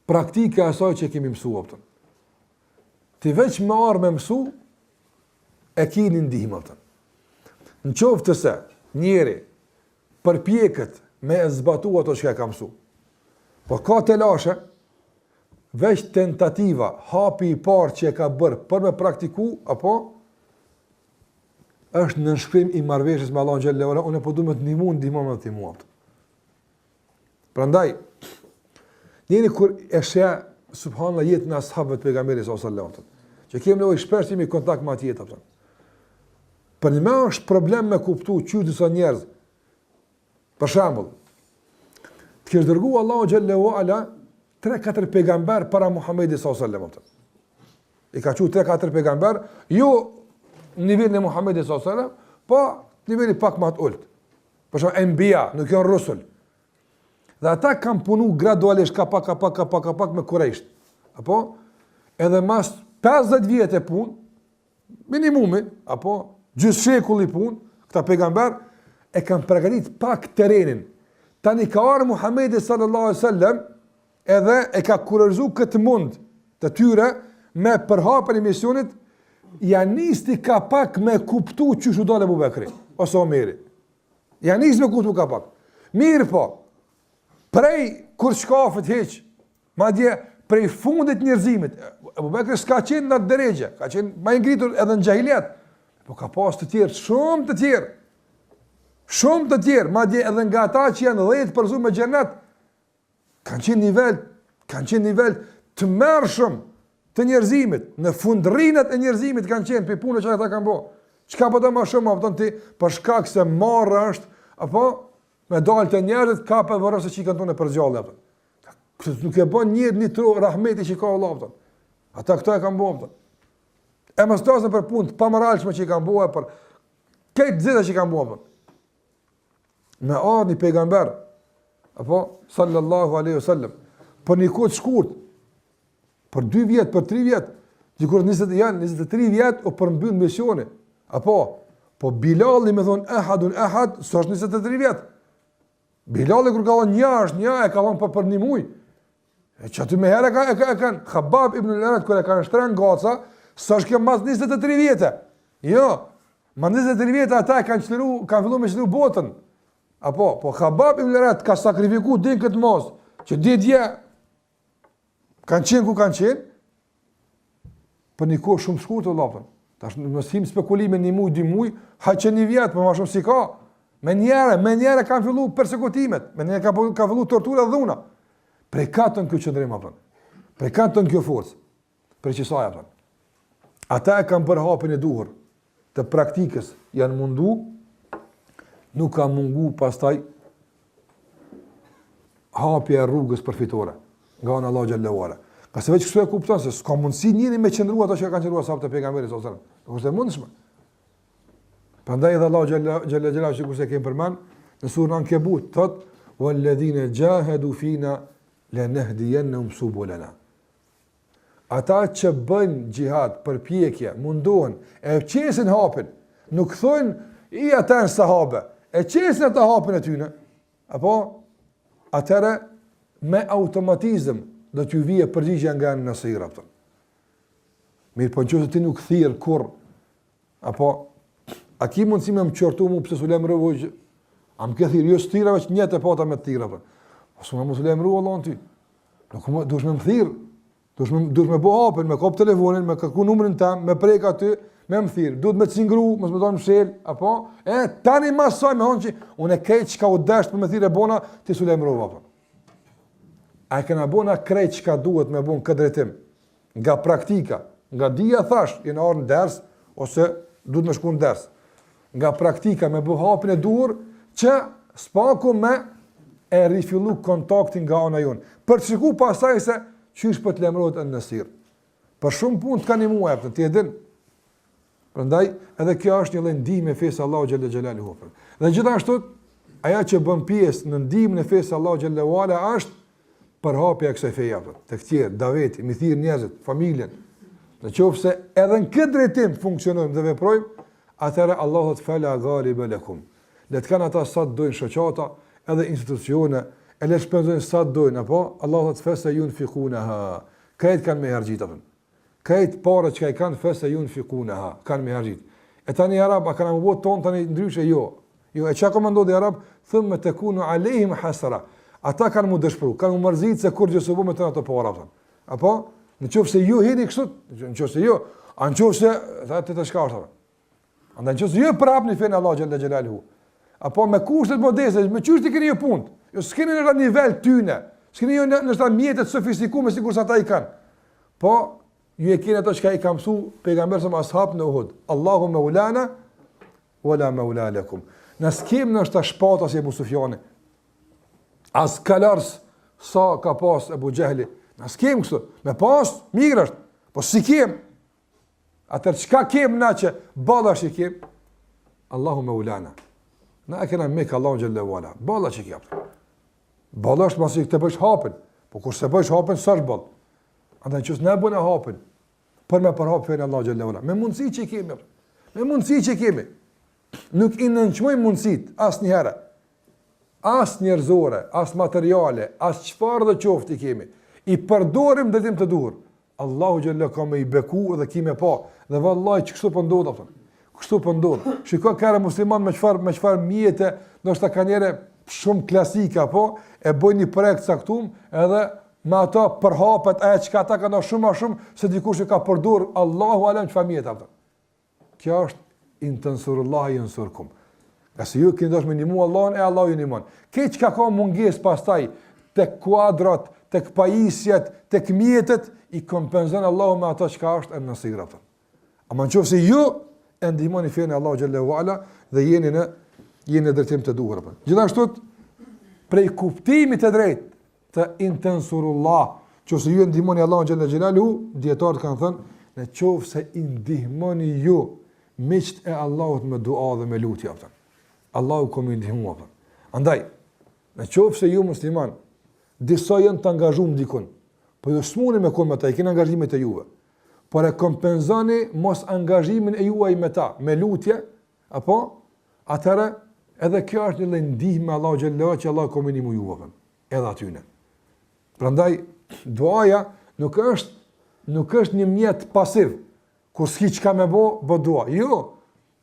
praktika e asaj që kemi mësuar. Ti veç më arë me mësu e keni ndihmë atë. Në qoftë se njeri përpjeket me zbatu ato që ka mësu. Po ka telashe veç tentativa, hapi i parë që e ka bërë për me praktiku, apo është në nënshkrim i marrëveshjes me Allahun xhallahu ala, unë po duhet të ndihmoj me të mua. Prandaj, njëri kur e sheh subhanallahu jetën e ashabëve të pejgamberit sallallahu alaihi wasallam, që kemi nevojë shpesh të kontakt me atë jetë. Për një është problem me kuptu që disa njerëz, për shembull, të kesh dërguar Allahu xhallahu ala 3-4 pejgamber para Muhamedit sallallahu alaihi wasallam. I ka thënë 3-4 pejgamber, jo në nivelin e Muhamedit sallallahu alaihi wasallam, po niveli pak më të ulët. Për shembull, enbiya, nuk janë rusul. Dhe ata kanë punu gradualisht ka pak me Kurajsh. Apo edhe mas 50 vjet e punë, minimumi, apo gjysmë shekulli punë, këta pejgamber e kanë përgatit pak terrenin. Tani ka arë Muhamedi sallallahu alaihi wasallam edhe e ka kurorzu këtë mund të tyre me përhapjen e misionit, ja nisti ka pak me kuptu çu dole Abu Bekri ose Omeri. Ja nis me kuptu ka pak. Mirë po, prej kur shkafet heq, madje prej fundit njerëzimit, Abu Bekri s'ka qenë në drejgje, ka qenë më i ngritur edhe në xahiliet, po ka pas të tjerë, shumë të tjerë, madje edhe nga ata që janë 10 përzu me xhenet, kanë qenë nivel të mërshëm të njerëzimit, në fundrinat e njerëzimit kanë qenë për punë që ata kanë bo. Çka po do më shumë, apëton ti, për shkak se marrë është, apo, me dalë të njerëzit, ka për vërës e që i kanë tonë e përgjallë, apëton. Këtë nuk e bën një tru rahmeti që i ka Allah, apëton. Ata këto e kanë bo, apëton. E më stasën për punë të pamëralshme që i kanë bo, e për këtë zita që i kanë bo, apëton. Me ardhë një pejgamber, apo, sallallahu alaihi wasallam, për një kohë të shkurt, për 2 vjet, për 3 vjet, dikur 23 vjet o përmbyll misioni. Apo, po Bilali me thonë ahad, së është 23 vjet. Bilali kur ka thonë një, e ka thonë për 1 muj. E që aty me herë e kanë, Khabab ibn al-Arat, kër e kanë shtrenë gaca, së është kjo mas 23 vjetë. Jo, ma 23 vjetë ata e kanë fillu me qëllu botën. Apo, po Khabab ibn al-Arat ka sakrifiku din këtë mas, që dje kanë qenë ku kanë qenë, për një kohë shumë shkurtë të lapën. Tash në sim spekulime 1 muj, 2 muj, haqë 1 vjetë, për ma shumë si ka. Me njëre kanë fillu persekutimet, me njëre kanë fillu tortura dhe dhuna. Prej katën kjo qëndrim, apëton. Prej katën kjo forcë. Prej qësaj, apëton. Ata e kanë bërë hapin e duhur të praktikës, janë mundu, nuk ka mungu pastaj hapja e rrugës përfitore nga anë Allah xhallahu ala. Ka se veç kështu e kupton se s'ka mundësi njëri me qëndrua ato që kanë qëndruar sahabët e pejgamberit sallallahu alajhi wasallam. Nuk është e mundshme. Prandaj edhe Allah xhallahu që kurse kemi përmend në surën Ankebut thot walladhina jahadu fina lanahdiyannahum subulana. Ata që bëjnë xhihad, përpjekje, mundohen, e qesin hapin, nuk thonë i ata në sahabe, e qesin ata hapin e tyne, apo atëre me automatizëm do t'ju vije përgjigja nga në nësira. Mirë, po në qëse ti nuk thirë kur, apo, a ki mundësi me më qërtu mu pëse sulem rëvojgjë, a më ke thirë, jo së tirave që njët e pata me të tira, po së më sulem rëvojgjë Allah në ty, dush me më thirë, dush me bo hapën, me kop telefonin, me kërku numërin tam, me prejka ty, me më thirë, duhet me të cingru, mësë me tonë më shel, apo, tani masaj me honë që, unë e kejtë që ka u desht për me thirë e bona, ti sulem rëvojgjë. A e këna bona krejt që ka duhet me bon këtë drejtim, nga praktika, nga dhja thash, jenë arë në ders, ose duhet me shku në ders, nga praktika me bu hapin e duhur, që s'paku me e rifillu kontaktin nga ana jonë. Për të shiku pasaj se, qysh për të lemrojt e në nësirë. Për shumë pun të ka një mua e të edhin. Përndaj, edhe kjo është një lloj ndihme fesë Allahu xhalla xhelaluhu. Dhe gjithashtu, aja që bën pjesë në ndihmën e fesë Allahu xhallahu ala është përhapja e kësaj feje, të këtjerë, daveti, mi thirë njerëzit, familjen. Në qoftë se edhe në këtë drejtim funksionojmë dhe veprojmë, atëherë Allah thot fala ghaliba lakum. Le të kanë ata sa të dojnë shoqata, edhe institucione, e le shpenzojnë sa të dojnë, apo Allah thot fasa yunfiqunaha. Këtë kanë me harxhit atë. Këtë parë që kanë fasa yunfiqunaha, kanë me harxhit. E tani arab a kanë më ton tani ndryshe jo. Jo, e çka komandoi arab, thumma takunu alehim hasara. Ata kanë mu dëshpëru, kanë mu mërzit se kur gjësë u me të në të para. Apo, në qofë se ju hini kësut, në qofë se ju, a në qofë se, të shkashtave. Andaj në qofë se ju prap një fejnë Allah xhalla xhelaluhu. Apo, me kushtet modeste, me qështë i keni ju punt. Jo, s'keni nështë nivel tyne, s'keni ju nështë mjetet sofistikume, si kur sa ta i kanë. Po, ju e keni ato që ka i kam su, pejgamber së më ashab në Uhud. Allahu maulana, wala maula lakum. Në s'kem nështë ta shpata si Ebu Sufjani. As kalars sa ka pas Ebu Gjehli. Na s'kem kështu. Me pas, mirë është. Po si kem. Atër qka kem na që bala që kem? Allahu me ulana. Na e kena mekë Allahu xhallahu ala. Bala që kem. Bala është masi të bëjsh hapën. Po kur se bëjsh hapën, së është balë. Andaj nëse ne bëna hapin për me përhap fen Allah xhallahu ala. Me mundësi që kemi. Me mundësi që kemi. Nuk i nënçmojmë mundësit asnjëherë. As njerëzore, as materiale, as çfarë do qoftë kemi. I përdorim drejtim të duhur. Allahu xhallahu ka me i beku dhe kime pa. Dhe vallahi ç'kështu po ndodh atë. Kështu po ndodh. Shikoj ka musliman me çfarë mjete, ndoshta kanë njëre shumë klasike apo e bëjnë një projekt caktuar edhe me ato përhapet ajo çka ata kanë shumë më shumë se dikush që ka përdor Allahu alem çfarë mjete atë. Kjo është intensurullahi yansurkum. Qase ju keni dashur me ndihmu Allahun e Allahu ju ndihmon. Keç ka mungesë pastaj tek kuadrat, tek pajisjet, tek mjetet i kompenzon Allahu me ato çka është e nësira atë. Ama nëse ju e ndihmoni fen Allahu xhallahu ala dhe jeni në drejtim të duhur apo. Gjithashtu prej kuptimit të drejtë të intensurullah, nëse ju e ndihmoni Allahu xhallahu xhelalu, dietarët kanë thënë, nëse i ndihmoni ju miqt e Allahut me dua dhe me lutje apo. Allahu komi ndihmu apo. Andaj, nëse ju musliman disa janë të angazhuar dikun, po ju smuni me kon me ta, i keni angazhimet e juve. Por e kompenzoni mos angazhimin e juaj me ta, me lutje, apo atëra edhe kjo është një ndihmë Allahu xhallahu që Allah komunimu juve, edhe atyne. Prandaj duaja nuk është një mjet pasiv, kur s'ki çka me bë dua.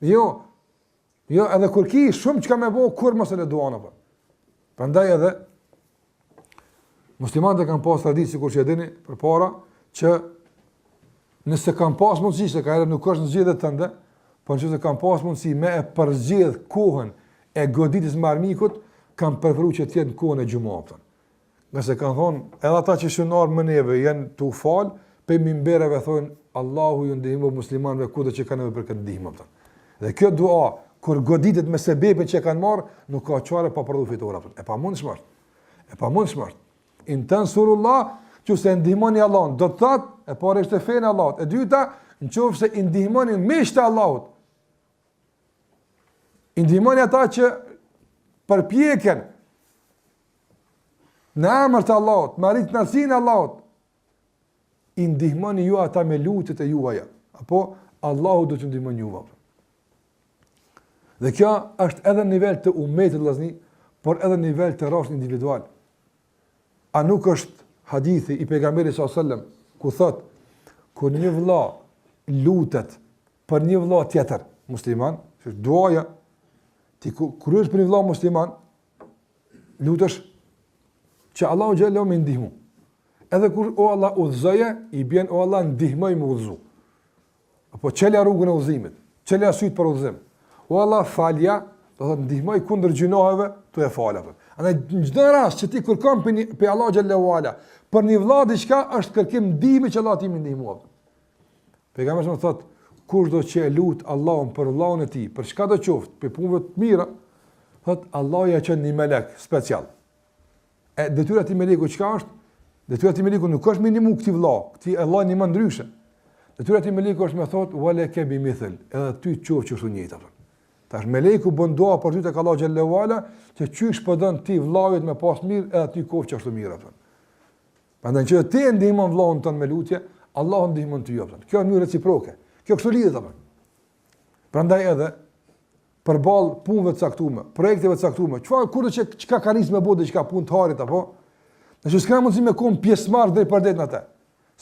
Jo, edhe kur ki shumë çka me bë, kur mos e le duan apo. Prandaj edhe muslimanët kanë pas traditë sikur që e dini përpara që nëse kanë pas mundësi, se ka herë nuk është në zgjedhjet tënde, po nëse kanë pas mundësi me e përzgjedh kohën e goditjes me armikut, kanë preferuar që të jetë në kohën e xumës. Nëse kanë thonë, edhe ata që shënuar më neve janë të fal, pe mimbereve thonë Allahu ju ndihmo muslimanëve kudo që kanë nevojë për këtë ndihmë. Dhe kjo dua kur goditet me sebepin që kanë marrë, nuk ka çfarë pa prodhu fitore. E pamundshme. Intensurullah, që se ndihmoni Allahun, do të thotë, e parë është fenë Allahut. E dyta, nëse i ndihmoni miqtë e Allahut. I ndihmoni ata që përpjeken në emër të Allahut, me arrit kënaqësinë e Allahut. I ndihmoni ju ata me lutjet e juaja, apo Allahu do t'ju ndihmojë juve. Dhe kjo është edhe në nivel të ummetit vëllazni, por edhe në nivel të rrafsh individual. A nuk është hadithi i pejgamberit sallallahu alajhi wasallam ku thot kur një vëlla lutet për një vëlla tjetër musliman, është duaja ti kur është për një vëlla musliman, lutesh që Allahu xhallahu më ndihmu. Edhe kur o Allah udhëzoje, i bjen o Allah ndihmoj më udhëzu. Apo çelja rrugën e udhëzimit, çelja syt për udhëzim. O Allah falja, do të thotë ndihmoj kundër gjinoheve, tu e fal apo. Andaj në çdo rast që ti kërkon për Allah xhallahu ala, për një vëlla diçka është kërkim ndihmë që Allah ti më ndihmoj. Pejgamberi më thotë, kushdo që e lut Allahun për vëllaun e tij, për çka do qoftë, për punëve të mira, thotë Allah ja çon një melek special. E detyra e melekut çka është? Detyra e melekut nuk është minimum këtij vëlla, këtij Allah një më ndryshe. Detyra e melekut është më thotë wala ka bi mithl, edhe ty qoftë çështu njëjtë apo. Tash meleku bën dua për ty tek Allah xhallahu ala, që qysh po don ti vllajit me pas mirë, edhe ty qoftë çështu mirë apo. Prandaj që ti ndihmon vllahun tën me lutje, Allahu ndihmon ty apo. Kjo është një reciproke. Kjo kështu lidhet apo. Prandaj edhe përballë punëve të caktuara, projekteve të caktuara, çfarë kurrë që çka ka nisë me bë diçka punë të harit apo. Nëse s'ka mundësi me kon pjesëmarrë drejt për drejt në atë.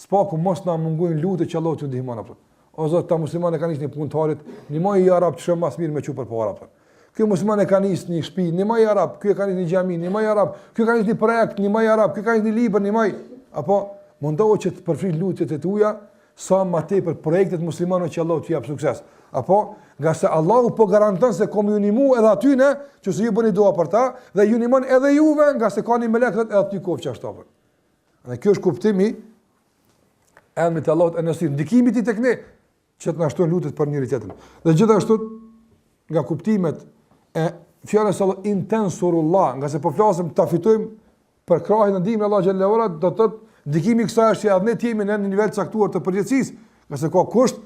Spaku mos na mungojnë lutje që Allahu t'ju ndihmon apo. O Zot, ta muslimanë kanë nisë një punë të harit, ndihmoj i arab të shëm mas mirë me çu për para apo. Ky musliman e ka nisë një shtëpi, ndihmoj i arab, ky e ka nisë një xhami, ndihmoj i arab, ky ka nisë një projekt, ndihmoj i arab, ky ka nisë një libër, ndihmoj apo mundohu që të përfshi lutjet e tuaja sa më tepër projektet muslimanëve që Allahu t'i jap sukses. Apo nga se Allahu po garanton se komunimu edhe aty ne, që ju bëni dua për ta dhe ju ndihmon edhe juve nga se kanë melekët edhe ty kofsh ashtu apo. Dhe kjo është kuptimi emri të Allahut an-Nasir, ndikimi i tij tek ne që të na shtojnë lutjet për njëri tjetrin. Dhe gjithashtu nga kuptimet e fjalës Allah intensurullah, nga se po flasim ta fitojmë për krahën e ndihmës e Allah xhallahu ala, do të thotë ndikimi i kësaj është që edhe ne jemi në një nivel të caktuar të përgjithësisë, nga se ka kusht.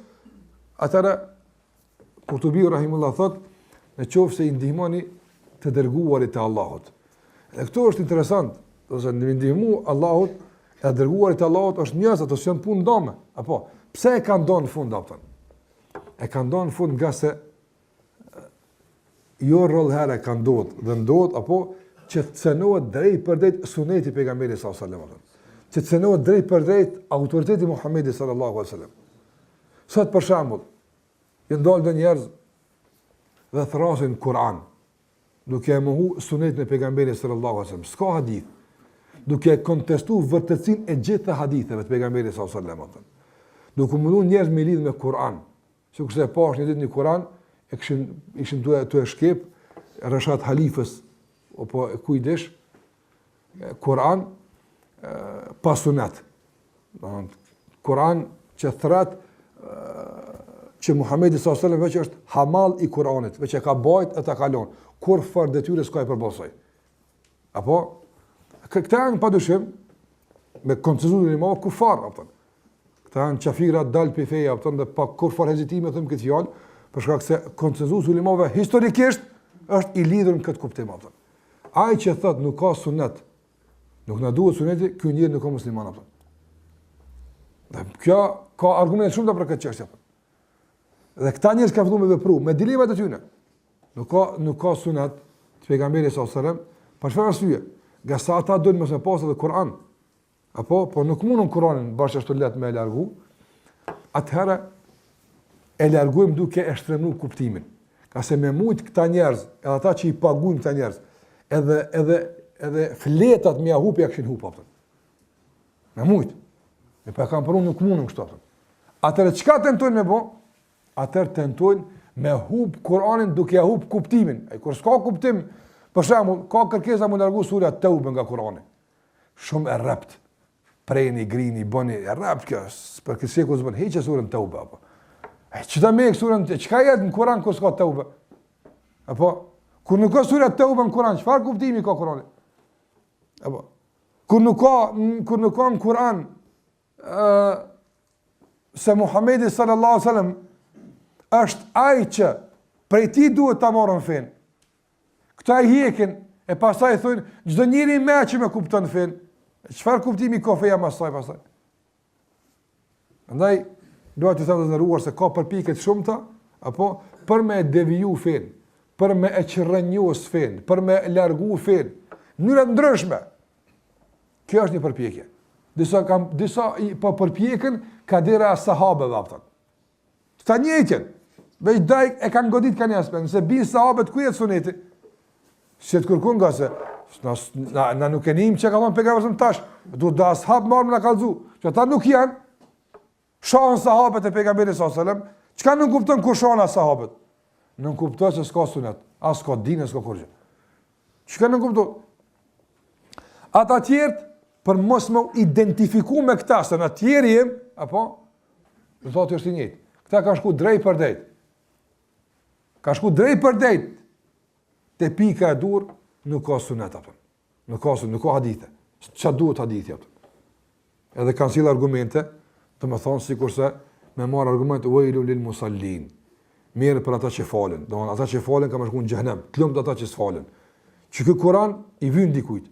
Atëra Kurtubi rahimullah thotë, nëse i ndihmoni të dërguarit të Allahut. Dhe këto është interesant, do të thotë ndihmu Allahut E dërguarit Allahut është njerëz, ato janë punë ndome. Apo, pse e kanë ndonë në fund aftën? E kanë ndonë në fund nga se jo rrëll herë kanë ndodhë, dhe ndodhë, apo, që të cenohet drejt për drejt suneti pejgamberit sallallahu alaihi wasallam. Që të cenohet drejt për drejt autoriteti Muhamedit sallallahu alaihi wasallam. Sot për shembull, janë dalë dhe njerëz dhe thrasin Kur'an, duke e mohu sunetin e pejgamberit sallallahu alaihi wasallam. S'ka hadith, duke kontestu vërtetësinë e gjithë haditheve të pejgamberit sallallahu alaihi wasallam. Duke mundu njerëz me lidhë me Kur'an. Sikur se pash një ditë në Kur'an, ishim të e shkep Rashad Halifës apo kujdesh Kur'an pa sunet. Kur'an që thret që Muhamedi sallallahu alaihi wasallam veç është hamal i Kur'anit, veç e ka bajt e ta kalon. Kur far detyre s'ka i përballsoj. Apo këta janë padyshim me konsenzusin e madh kufar apo. Këta janë qafira dal pe feja apo dhe pa kur far hezitime them këtë fjalë, për shkak se konsenzusi i ulemave historikisht është i lidhur në këtë kuptim apo. Ai që thot nuk ka sunet, nuk na duhet suneti, ky njeri nuk ka musliman apo. Dhe kjo ka argumente shumë për këtë çështje. Dhe këta njerëz kanë filluar me vepru me dilemat e tyre. Nuk ka sunet të pejgamberit sallallahu alajhi wasallam, për çfarë arsye? Nga sa ata duhen mos e pasë edhe Kur'an. Apo po nuk mundon Kur'anin bashkë ashtu lehtë me e largu. Atëherë e largojmë duke e shtremnuar kuptimin. Ka se me mujt këta njerëz, edhe ata që i paguajnë këta njerëz, edhe fletat me hup ja kishin hup atë. Me mujt. Me pa kanë punë nuk mundon kështu atë. Atëherë çka tentojnë me bë? Atëherë tentojnë me hup Kur'anin duke ja hup kuptimin. Ai kur s'ka kuptim, për shembull, ka kërkesa më largu sura Tauba nga Kur'ani. Shumë e rrept. Preni, grini, bëni e rrept kjo. Për kësaj ku s'bën hiç surën Tauba apo. Çfarë më surën, çka jetë në Kur'an kur s'ka Tauba? Apo kur nuk ka sura Tauba në Kur'an, çfarë kuptimi ka Kur'ani? Apo kur nuk ka në Kur'an se Muhamedi sallallahu alaihi wasallam është ai që prej tij duhet ta marrën fen. Këta i hekin e pastaj thonë çdo njeri më që më kupton fen. Çfarë kuptimi ka feja më saj pastaj? Andaj dua të them të ndëruar se ka përpjekje të shumta apo për me deviju fen, për me e çrrënjos fen, për me largu fen, në mënyra të ndryshme. Kjo është një përpjekje. Disa po përpjekën kadera sahabeve aftë. Sta njëjtën. Veç daj e kanë godit kanë aspekt, nëse bin sahabët ku jetë suneti? Se të kërkon nga se na nuk e njim që ka thonë pejgamberi tash, duhet da ashab marrë na kallzu, që ata nuk janë shohën sahabët e pejgamberit sallallahu alajhi wasallam, çka nuk kupton kur shohën sahabët? Nuk kupton se s'ka sunet, as ka dinë, s'ka kurrë. Çka nuk kupton? Ata tjerë për mos më identifiku me këta, se në tjerë jem, apo, do thotë është i njëjtë. Këta ka shku drejt për drejt. Ka shku drejt për drejt. Te pika e dur, nuk ka sunet, apo. Nuk ka hadithe. Qa duhet hadithi, apo. Edhe kanë silë argumente, të më thonë, si kurse, me marë argument, uajlu lil musallin. Mirë për ata që falen. Do ata që falen, ka më shku në gjehnem. Të ata që s'falen. Që kë Kur'an, i vyn dikujt.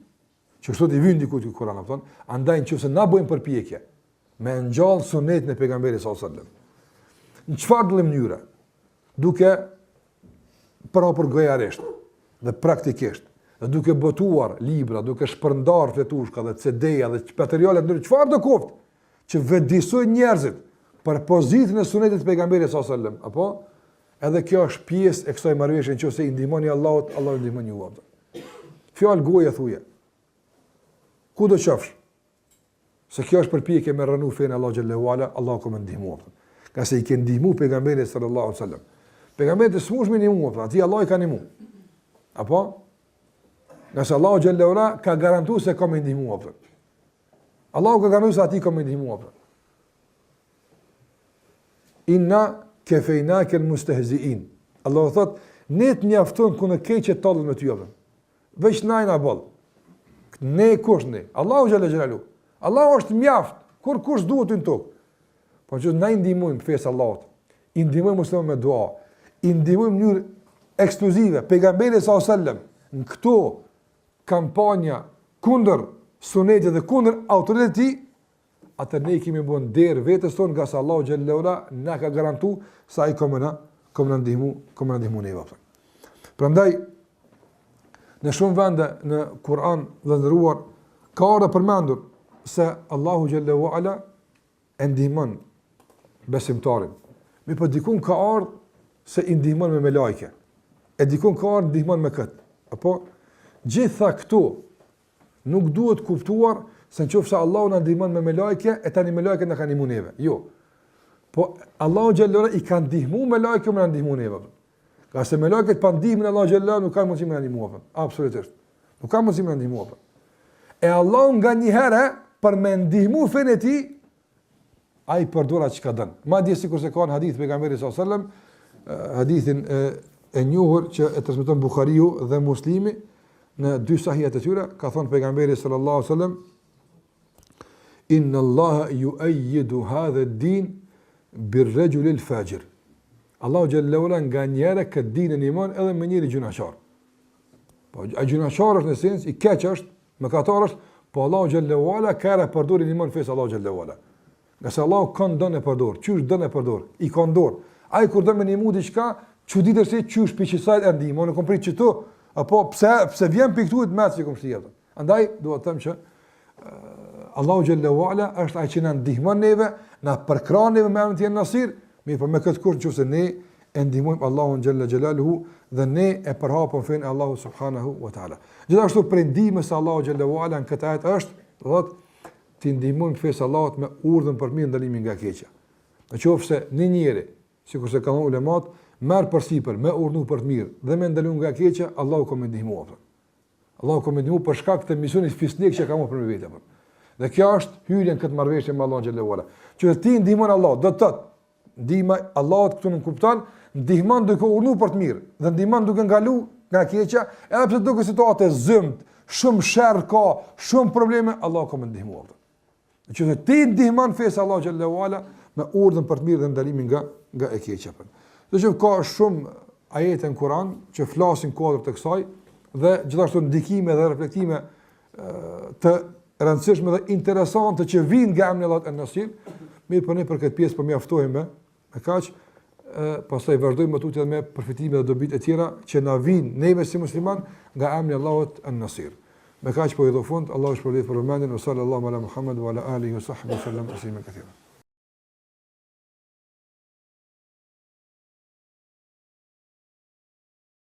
Që kështu i vyn dikujt kë Kur'an, apo. Andaj nëse na bëjmë përpjekje me ngjall sunetin e pejgamberit sallallahu alajhi wasallam. Në çfarë mënyre? Duke për gojarisht dhe praktikisht, dhe duke botuar libra, duke shpërndar fletushka dhe CD-ja dhe materiale ndër çfarë do koft që vëdësojnë njerëzit për pozitën e sunetit të pejgamberit sallallahu alajhi wasallam, apo edhe kjo është pjesë e kësaj marrëveshje nëse i ndihmoni Allahut, Allahu ndihmon ju. Fjalë goje thuje. Ku do qofsh? Se kjo është përpjekje me rënu fenë Allah xhallahu ala, Allah ko më ndihmu. Ka se i ke ndihmu pejgamberit sallallahu alajhi wasallam. Pejgamberi smush me ndihmu, aty Allah i ka ndihmu. Apo? Nëse Allah xhallahu ala ka garantuar se ka më ndihmu apo. Allah ka garantuar se aty ka më ndihmu apo. Inna kefejnake al-mustehzi'in. Allah thot, ne të mjafton ku në keqe tallën me ty apo. Veç najna boll. Ne kush ne? Allahu xhallahu xhelalu. Allahu është mjaft, kur kush duhet në tokë. Po që na i ndihmojmë fesë Allahut. I ndihmojmë muslimanët me dua. I ndihmojmë në mënyrë ekskluzive pejgamberin sallallahu alajhi wasallam në këto kampanja kundër sunetit dhe kundër autoritetit të tij, atë ne kemi bën derë vetes tonë, nga sa Allahu xhallahu ala na ka garantuar se ai ka më ndihmu neve. Prandaj në shumë vende në Kur'an dhe ndëruar ka ardhur përmendur se Allahu xhallahu ala e ndihmon besimtarin. Mi po dikun ka ardhur se i ndihmon me lajke. E dikun ka ardhur ndihmon me këtë. Apo gjitha këto nuk duhet kuptuar se nëse Allahu na ndihmon me lajke, e tani me lajke na kanë ndihmuar neve. Jo. Po Allahu xhallahu i ka ndihmuar me lajke, më na ndihmuar neve. Ka se me lajket pa ndihmën Allahu xhallahu nuk ka mundësi më na ndihmuar. Absolutisht. Nuk ka mundësi më na ndihmuar. E Allahu nganjëherë për me ndihmu fenë e tij, ai përdor atë çka don. Madje sikur se ka në hadith pejgamberit sallallahu alajhi wasallam, hadithin e njohur që e transmeton Buhariu dhe Muslimi në dy sahihet e tyre, ka thënë pejgamberi sallallahu alajhi wasallam: Inna Allaha yu'ayyidu hadha ad-din bir-rajuli al-fajir. Allahu xhallahu ala nganjëherë këtë din e ndihmon edhe me njëri gjunaqar. Po ai gjunaqar është në sens i keq është, mëkatar është, po Allahu xhallahu ala ka përdorur ndihmon fes Allahu xhallahu ala. Nëse Allahu kanë don e përdor, çysh don e përdor, i ka ndor. Ai kur do me ndihmu diçka, çuditë se çysh piqësaj e ndihmon, nuk komprit çto, apo pse vjen piktuhet me atë që komprit atë. Andaj dua të them që Allahu xhallahu ala është ai që na ndihmon neve, na përkran neve me emrin e Nasir, mirë po me këtë kurrë nëse ne e ndihmojmë Allahun xhalla xhelaluhu dhe ne e përhapëm fen Allahu subhanahu wa taala. Gjithashtu prindimi se Allahu xhallahu ala në këtë ajet është, do thotë ti ndihmojmë fesë Allahut me urdhën për mirë, ndalimin nga keqja. Nëse një njeri, sikur se kanë ulemat, merr përsipër me urdhën për të mirë dhe me ndalimin nga keqja, Allahu ka më ndihmuar. Allahu ka më ndihmuar për shkak të misionit fisnik që ka më për vetë. Dhe kjo është hyrja në këtë marrëveshje me Allahun xhallahu ala. Që ti ndihmon Allahut, do të thotë ndihma Allahut këtu nuk kupton, ndihmon duke urdhëruar për të mirë dhe ndihmon duke ngaluar nga keqja, edhe pse duket situatë zymt, shumë sherr ka, shumë probleme, Allahu ka më ndihmuar. Që ti ndihmon fesë Allahu xhallahu ala me urdhën për të mirë dhe ndalimin nga e keqja. Do të ka shumë ajete në Kur'an që flasin kuadër të kësaj dhe gjithashtu ndikime dhe reflektime të rëndësishme dhe interesante që vijnë nga emri Allahu an-Nasir. Mirë, po ne për këtë pjesë po mjaftojmë me kaq, pastaj vazhdojmë tutje me përfitime dhe dobitë e tjera që na vijnë neve si musliman nga emri Allahut an-Nasir. Me kaq po i do fund, Allahu shpërblet për vëmendjen, sallallahu ala Muhammed wa ala alihi wa sahbihi sallam tasliman katira.